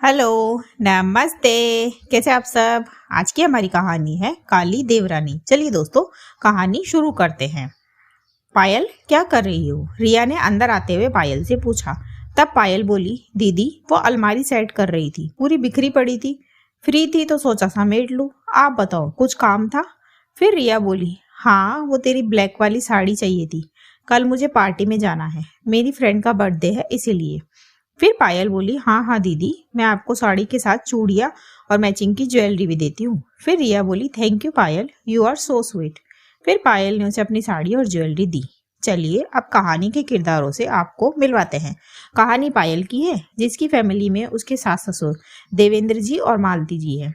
Hello, नमस्ते। कैसे आप सब। आज की हमारी कहानी है काली देवरानी। चलिए दोस्तों, कहानी शुरू करते हैं। पायल, क्या कर रही हो? रिया ने अंदर आते हुए पायल से पूछा। तब पायल बोली, दीदी वो अलमारी सेट कर रही थी, पूरी बिखरी पड़ी थी। फ्री थी तो सोचा समेट लूं। आप बताओ, कुछ काम था? फिर रिया बोली, हाँ वो तेरी ब्लैक वाली साड़ी चाहिए थी। कल मुझे पार्टी में जाना है, मेरी फ्रेंड का बर्थडे है इसीलिए। फिर पायल बोली, हाँ हाँ दीदी, मैं आपको साड़ी के साथ चूड़ियाँ और मैचिंग की ज्वेलरी भी देती हूँ। फिर रिया बोली, thank you Payal, you are so sweet. फिर पायल ने उसे अपनी साड़ी और ज्वेलरी दी। चलिए अब कहानी के किरदारों से आपको मिलवाते हैं। कहानी पायल की है, जिसकी फैमिली में उसके सास ससुर देवेंद्र जी और मालती जी हैं,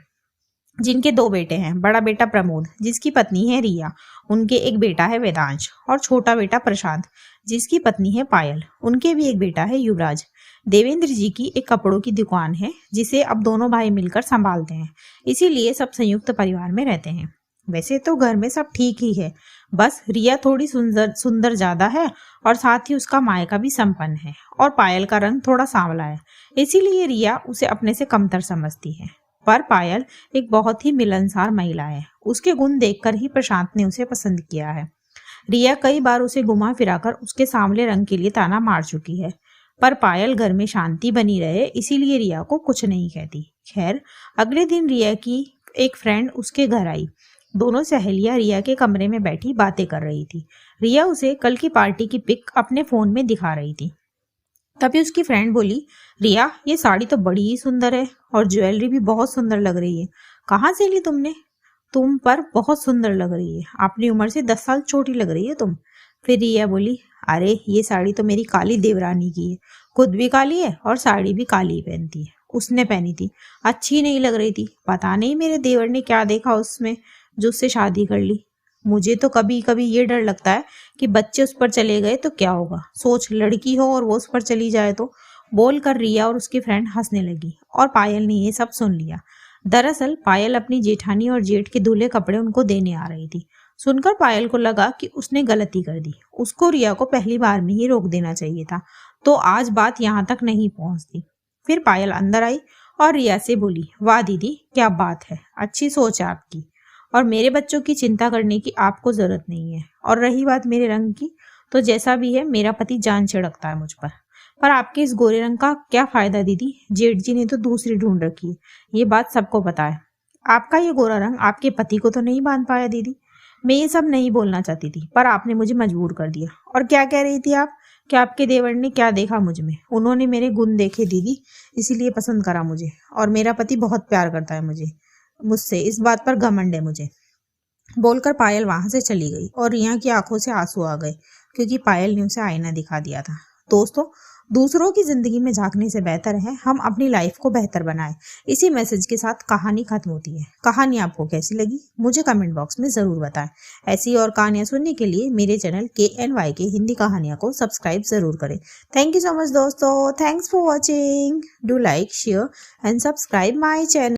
जिनके दो बेटे हैं। बड़ा बेटा प्रमोद, जिसकी पत्नी है रिया, उनके एक बेटा है वेदांश, और छोटा बेटा प्रशांत, जिसकी पत्नी है पायल, उनके भी एक बेटा है युवराज। देवेंद्र जी की एक कपड़ों की दुकान है, जिसे अब दोनों भाई मिलकर संभालते हैं, इसीलिए सब संयुक्त परिवार में रहते हैं। वैसे तो घर में सब ठीक ही है, बस रिया थोड़ी सुंदर सुंदर ज्यादा है, और साथ ही उसका मायका भी संपन्न है, और पायल का रंग थोड़ा सांवला है, इसीलिए रिया उसे अपने से कमतर समझती है। पर पायल एक बहुत ही मिलनसार महिला है, उसके गुण देखकर ही प्रशांत ने उसे पसंद किया है। रिया कई बार उसे घुमा फिराकर उसके सांवले रंग के लिए ताना मार चुकी है, पर पायल घर में शांति बनी रहे इसीलिए रिया को कुछ नहीं कहती। खैर, अगले दिन रिया की एक फ्रेंड उसके घर आई। दोनों सहेलियां रिया के कमरे में बैठी बातें कर रही थी। रिया उसे कल की पार्टी की पिक अपने फोन में दिखा रही थी। तभी उसकी फ्रेंड बोली, रिया ये साड़ी तो बड़ी ही सुंदर है, और ज्वेलरी भी बहुत सुंदर लग रही है। कहाँ से ली तुमने? तुम पर बहुत सुंदर लग रही है, अपनी उम्र से 10 साल छोटी लग रही है तुम। फिर रिया बोली, अरे ये साड़ी तो मेरी काली देवरानी की है, खुद भी काली है और साड़ी भी काली पहनती है। उसने पहनी थी, अच्छी नहीं लग रही थी। पता नहीं मेरे देवर ने क्या देखा उसमें जो उससे शादी कर ली। मुझे तो कभी कभी ये डर लगता है कि बच्चे उस पर चले गए तो क्या होगा। सोच, लड़की हो और वो उस पर चली जाए तो। बोल कर रिया और उसकी फ्रेंड हंसने लगी, और पायल ने ये सब सुन लिया। दरअसल पायल अपनी जेठानी और जेठ के धुले कपड़े उनको देने आ रही थी। सुनकर पायल को लगा कि उसने गलती कर दी, उसको रिया को पहली बार में ही रोक देना चाहिए था, तो आज बात यहाँ तक नहीं पहुंचती। फिर पायल अंदर आई और रिया से बोली, वाह दीदी क्या बात है, अच्छी सोच है आपकी, और मेरे बच्चों की चिंता करने की आपको जरूरत नहीं है। और रही बात मेरे रंग की, तो जैसा भी है मेरा पति जान छिड़कता है मुझ पर आपके इस गोरे रंग का क्या फायदा दीदी, जेठ जी ने तो दूसरी ढूंढ रखी है, ये बात सबको पता है। आपका ये गोरा रंग आपके पति को तो नहीं बांध पाया दीदी। मैं ये सब नहीं बोलना चाहती थी, पर आपने मुझे मजबूर कर दिया। और क्या कह रही थी आप, कि आपके देवर ने क्या देखा मुझ में? उन्होंने मेरे गुण देखे दीदी, इसीलिए पसंद करा मुझे, और मेरा पति बहुत प्यार करता है मुझसे, इस बात पर घमंड है मुझे। बोलकर पायल वहां से चली गई, और रिया की आंखों से आंसू आ गए, क्योंकि पायल ने उसे आईना दिखा दिया था। दोस्तों, दूसरों की जिंदगी में झांकने से बेहतर है हम अपनी लाइफ को बेहतर बनाएं। इसी मैसेज के साथ कहानी खत्म होती है। कहानी आपको कैसी लगी मुझे कमेंट बॉक्स में जरूर बताएं। ऐसी और कहानियां सुनने के लिए मेरे चैनल KNY के हिंदी कहानियां को सब्सक्राइब जरूर करें। थैंक यू सो मच दोस्तों, thanks for watching. Do like, share and subscribe my channel.